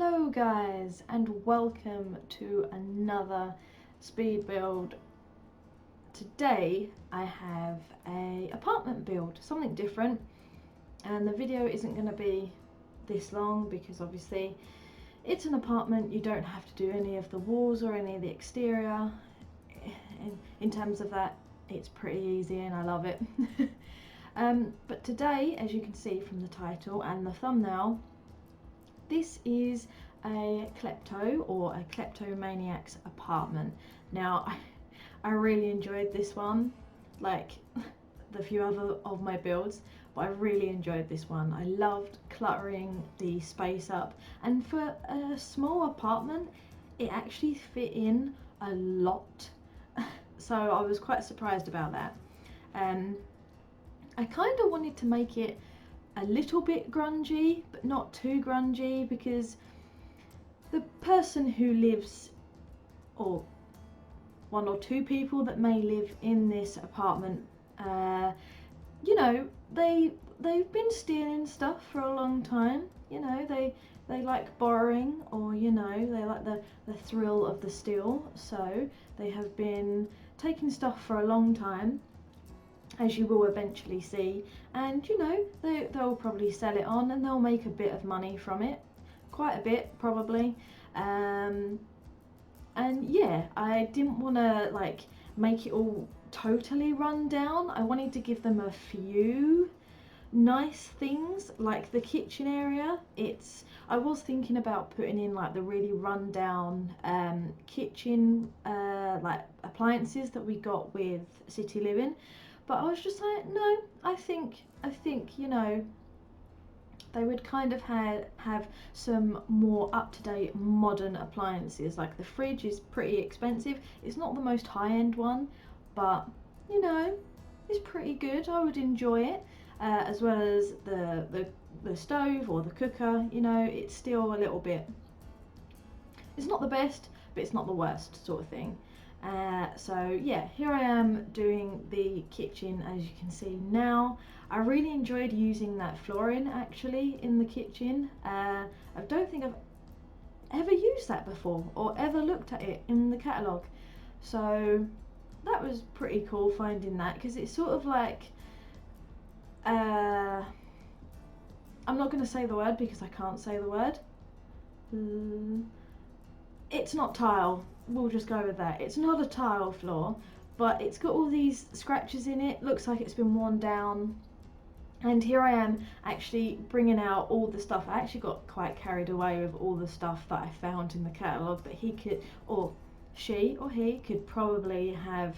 Hello guys, and welcome to another speed build. Today I have a apartment build, something different, and the video isn't going to be this long because obviously it's an apartment. You don't have to do any of the walls or any of the exterior. In terms of that, it's pretty easy and I love it. But today, as you can see from the title and the thumbnail, this is a Klepto or a kleptomaniac's apartment. Now, I really enjoyed this one, like the few other of my builds, but I really enjoyed this one. I loved cluttering the space up, and for a small apartment, it actually fit in a lot. So I was quite surprised about that. I kind of wanted to make it a little bit grungy, but not too grungy, because the person who lives, or one or two people that may live in this apartment, you know, they've been stealing stuff for a long time. You know, they like borrowing, or you know, they like the thrill of the steal. So they have been taking stuff for a long time, as you will eventually see, and you know, they'll probably sell it on and they'll make a bit of money from it, quite a bit probably. And yeah, I didn't want to like make it all totally run down. I wanted to give them a few nice things, like the kitchen area. I was thinking about putting in like the really run down kitchen like appliances that we got with City Living, but I was just like, no, I think you know, they would kind of have some more up-to-date modern appliances. Like the fridge is pretty expensive. It's not the most high-end one, but you know, it's pretty good. I would enjoy it, as well as the stove or the cooker. You know, it's still a little bit, it's not the best, but it's not the worst sort of thing. So yeah, here I am doing the kitchen. As you can see now, I really enjoyed using that flooring actually in the kitchen. I don't think I've ever used that before or ever looked at it in the catalogue, so that was pretty cool finding that, because it's sort of like I'm not going to say the word because I can't say the word. It's not tile, we'll just go with that. It's not a tile floor, but it's got all these scratches in it. Looks like it's been worn down. And here I am actually bringing out all the stuff. I actually got quite carried away with all the stuff that I found in the catalogue that he could, or she or he could probably have,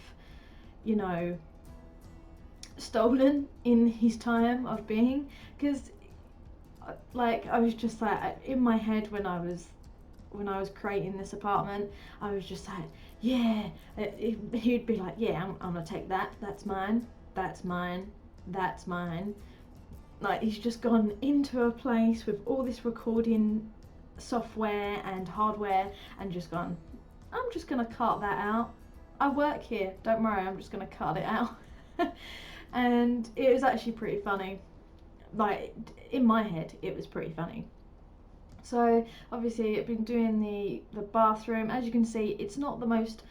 you know, stolen in his time of being. Because like, I was just like, in my head when I was creating this apartment, I was just like, yeah, he'd be like, yeah, I'm gonna take that, that's mine, that's mine, that's mine. Like, he's just gone into a place with all this recording software and hardware and just gone, I'm just gonna cut that out. I work here, don't worry, I'm just gonna cut it out. And it was actually pretty funny. Like, in my head, it was pretty funny. So obviously I've been doing the bathroom. As you can see, it's not the most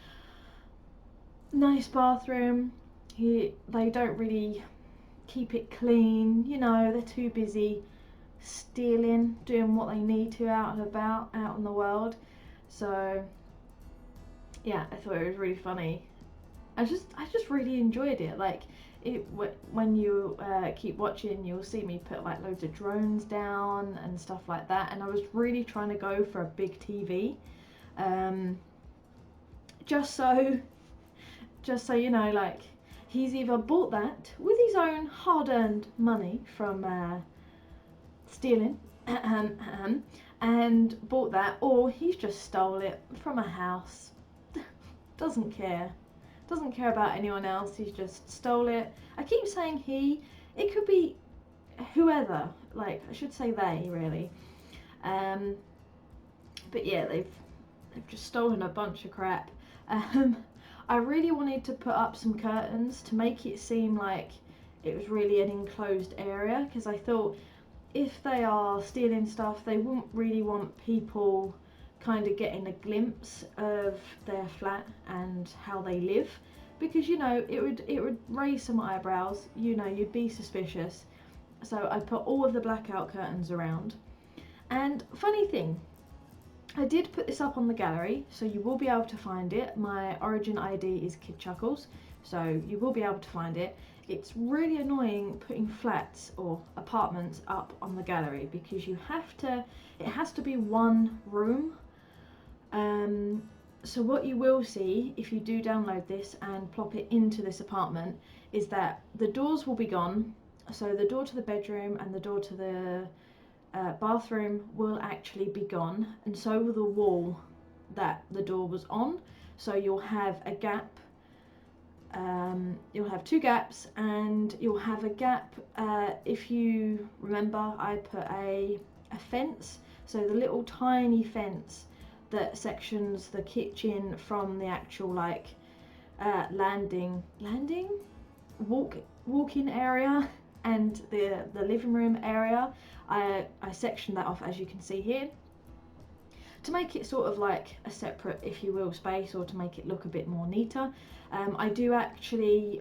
nice bathroom. They don't really keep it clean, you know, they're too busy stealing, doing what they need to out and about, out in the world. So yeah, I thought it was really funny. I just really enjoyed it. Like, when you keep watching, you'll see me put like loads of drones down and stuff like that, and I was really trying to go for a big TV, just so you know, like, he's either bought that with his own hard-earned money from stealing and bought that, or he's just stole it from a house. Doesn't care about anyone else. He's just stole it. I keep saying he, it could be whoever, like, I should say they, really. But yeah, they've just stolen a bunch of crap. I really wanted to put up some curtains to make it seem like it was really an enclosed area, because I thought if they are stealing stuff, they wouldn't really want people kind of getting a glimpse of their flat and how they live, because you know it would raise some eyebrows. You know, you'd be suspicious. So I put all of the blackout curtains around. And funny thing, I did put this up on the gallery, so you will be able to find it. My origin ID is KiddChuckles, so you will be able to find it. It's really annoying putting flats or apartments up on the gallery because you have to, it has to be one room. So what you will see if you do download this and plop it into this apartment is that the doors will be gone. So the door to the bedroom and the door to the bathroom will actually be gone, and so will the wall that the door was on. So you'll have a gap, you'll have two gaps, and you'll have a gap, if you remember I put a fence, so the little tiny fence that sections the kitchen from the actual like walk-in area and the living room area. I sectioned that off, as you can see here, to make it sort of like a separate, if you will, space, or to make it look a bit more neater. I do actually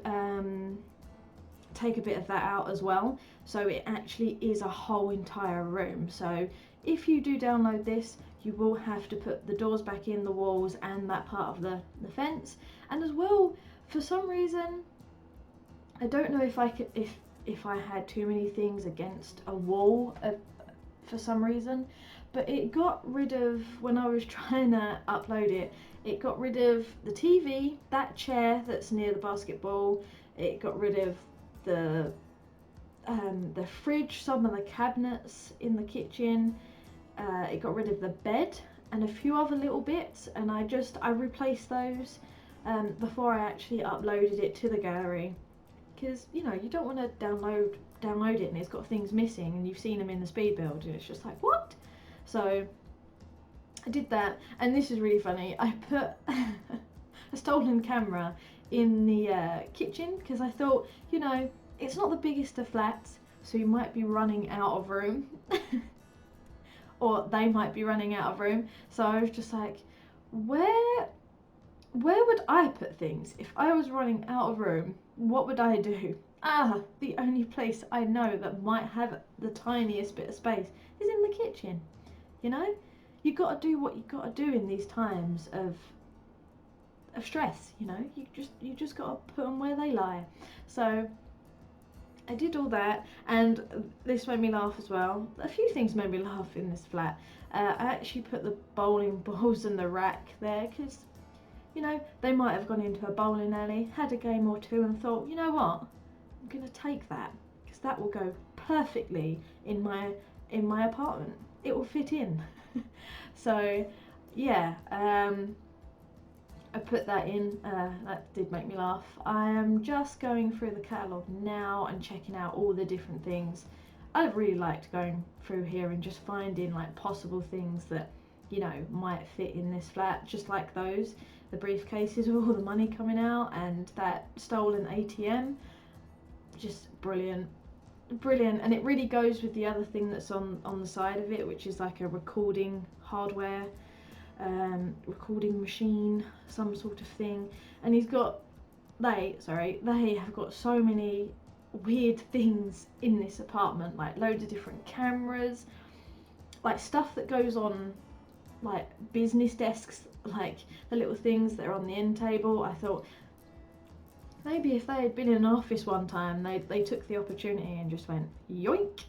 take a bit of that out as well, so it actually is a whole entire room. So if you do download this, you will have to put the doors back in, the walls, and that part of the fence. And as well, for some reason, I don't know if I could, if I had too many things against a wall for some reason, but it got rid of, when I was trying to upload it, it got rid of the TV, that chair that's near the basketball, it got rid of the fridge, some of the cabinets in the kitchen, it got rid of the bed and a few other little bits, and I replaced those before I actually uploaded it to the gallery. Because you know, you don't want to download it and it's got things missing and you've seen them in the speed build and it's just like, what? So I did that, and this is really funny. I put a stolen camera in the kitchen because I thought, you know, it's not the biggest of flats, so you might be running out of room or they might be running out of room. So I was just like, where would I put things if I was running out of room? What would I do? The only place I know that might have the tiniest bit of space is in the kitchen. You know, you got to do what you got to do in these times of stress. You know, you just got to put them where they lie. So I did all that, and this made me laugh as well. A few things made me laugh in this flat. I actually put the bowling balls in the rack there because, you know, they might have gone into a bowling alley, had a game or two, and thought, you know what, I'm gonna take that because that will go perfectly in my apartment. It will fit in. So yeah, I put that in. That did make me laugh. I am just going through the catalogue now and checking out all the different things. I really liked going through here and just finding like possible things that, you know, might fit in this flat, just like those, the briefcases with all the money coming out and that stolen ATM. Just brilliant. And it really goes with the other thing that's on the side of it, which is like a recording hardware, recording machine, some sort of thing. And they have got so many weird things in this apartment, like loads of different cameras, like stuff that goes on like business desks, like the little things that are on the end table. I thought maybe if they had been in an office one time, they took the opportunity and just went yoink.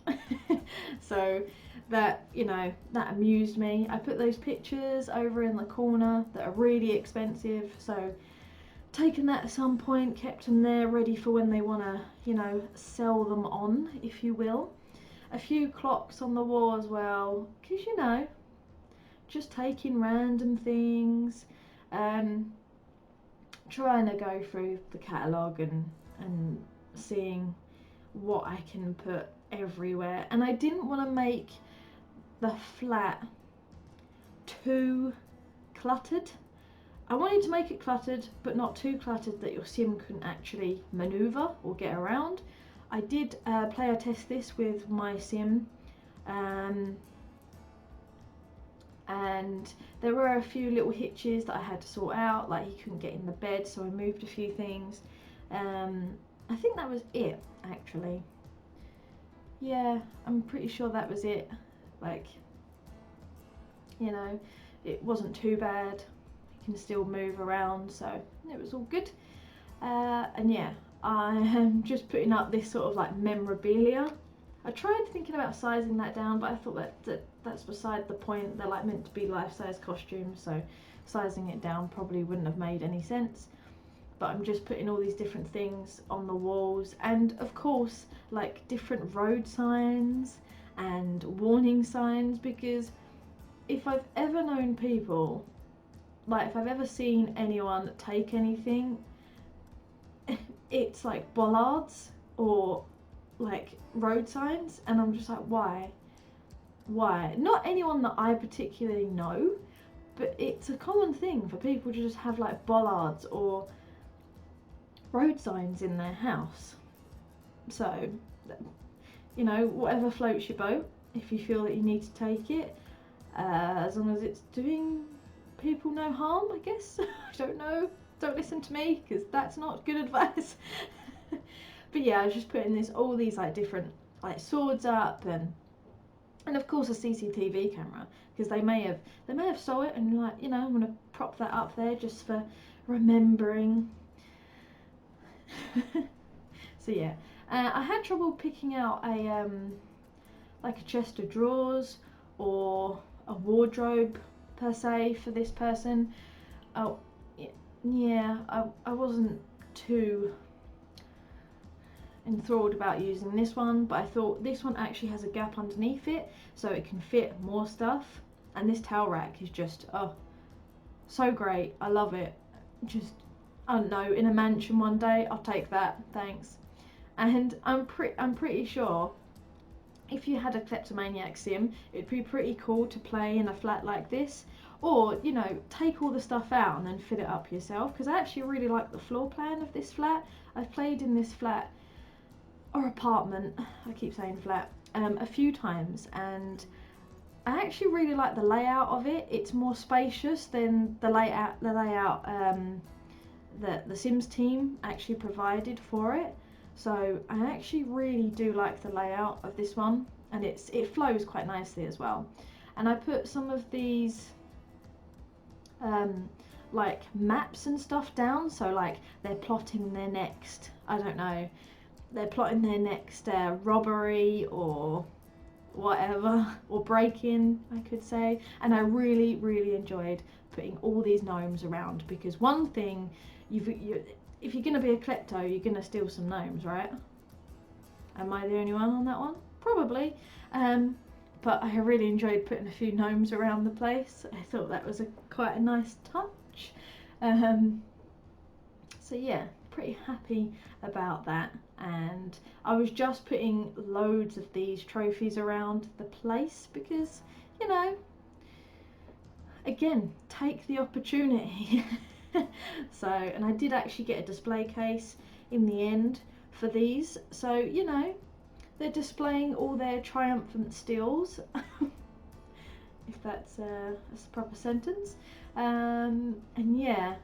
So that, you know, that amused me. I put those pictures over in the corner that are really expensive, so taken that at some point, kept them there ready for when they want to, you know, sell them on, if you will. A few clocks on the wall as well, because, you know, just taking random things, trying to go through the catalogue and seeing what I can put everywhere. And I didn't want to make the flat too cluttered. I wanted to make it cluttered, but not too cluttered that your sim couldn't actually maneuver or get around. I did player test this with my sim And there were a few little hitches that I had to sort out, like he couldn't get in the bed, so I moved a few things. I think that was it, actually. Yeah, I'm pretty sure that was it. Like, you know, it wasn't too bad. He can still move around, so it was all good. And yeah, I am just putting up this sort of like memorabilia. I tried thinking about sizing that down, but I thought that's beside the point. They're like meant to be life-size costumes, so sizing it down probably wouldn't have made any sense. But I'm just putting all these different things on the walls, and of course like different road signs and warning signs, because if I've ever known people, like if I've ever seen anyone take anything, it's like bollards or like road signs, and I'm just like, why? Not anyone that I particularly know, but it's a common thing for people to just have like bollards or road signs in their house. So, you know, whatever floats your boat, if you feel that you need to take it, as long as it's doing people no harm, I guess. I don't know, don't listen to me, because that's not good advice. But yeah, I was just putting all these like different like swords up, and of course a CCTV camera, because they may have saw it, and like, you know, I'm gonna prop that up there just for remembering. So yeah, I had trouble picking out a like a chest of drawers or a wardrobe per se for this person. Oh yeah, I wasn't too enthralled about using this one, but I thought this one actually has a gap underneath it, so it can fit more stuff. And this towel rack is just, oh, so great. I love it. Just, I don't know, in a mansion one day, I'll take that, thanks. And I'm pretty sure if you had a kleptomaniac sim, it'd be pretty cool to play in a flat like this, or, you know, take all the stuff out and then fit it up yourself, because I actually really like the floor plan of this flat. I've played in this flat or apartment, I keep saying flat, a few times, and I actually really like the layout of it. It's more spacious than the layout that the Sims team actually provided for it. So I actually really do like the layout of this one, and it flows quite nicely as well. And I put some of these like maps and stuff down, so like they're plotting their next, I don't know, they're plotting their next robbery or whatever, or break-in, I could say. And I really enjoyed putting all these gnomes around, because one thing, if you're gonna be a klepto, you're gonna steal some gnomes, right? Am I the only one on that one? Probably. But I really enjoyed putting a few gnomes around the place. I thought that was quite a nice touch. So yeah, pretty happy about that. And I was just putting loads of these trophies around the place because, you know, again, take the opportunity. So, and I did actually get a display case in the end for these, so, you know, they're displaying all their triumphant steals, if that's a proper sentence. And yeah,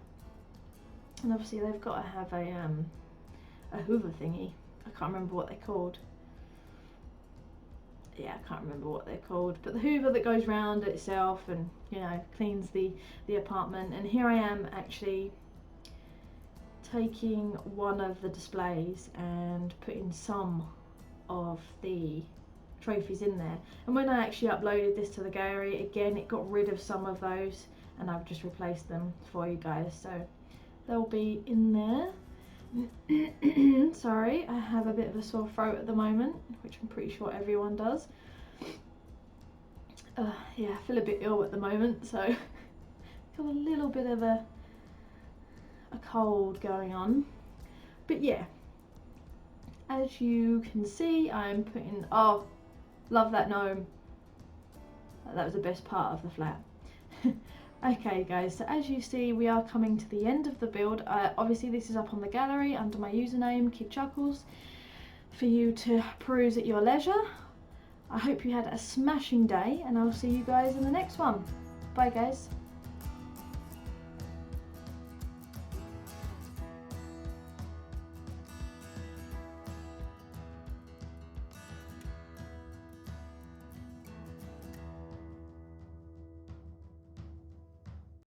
and obviously they've got to have a Hoover thingy. I can't remember what they're called. Yeah, I can't remember what they're called, but the Hoover that goes round itself and, you know, cleans the apartment. And here I am actually taking one of the displays and putting some of the trophies in there. And when I actually uploaded this to the gallery, again, it got rid of some of those, and I've just replaced them for you guys, so they'll be in there. Sorry, I have a bit of a sore throat at the moment, which I'm pretty sure everyone does. Yeah, I feel a bit ill at the moment, so got a little bit of a cold going on. But yeah, as you can see, I'm putting, oh, love that gnome. That was the best part of the flat. Okay guys, so as you see, we are coming to the end of the build. Obviously this is up on the gallery under my username, KiddChuckles, for you to peruse at your leisure. I hope you had a smashing day, and I'll see you guys in the next one. Bye guys.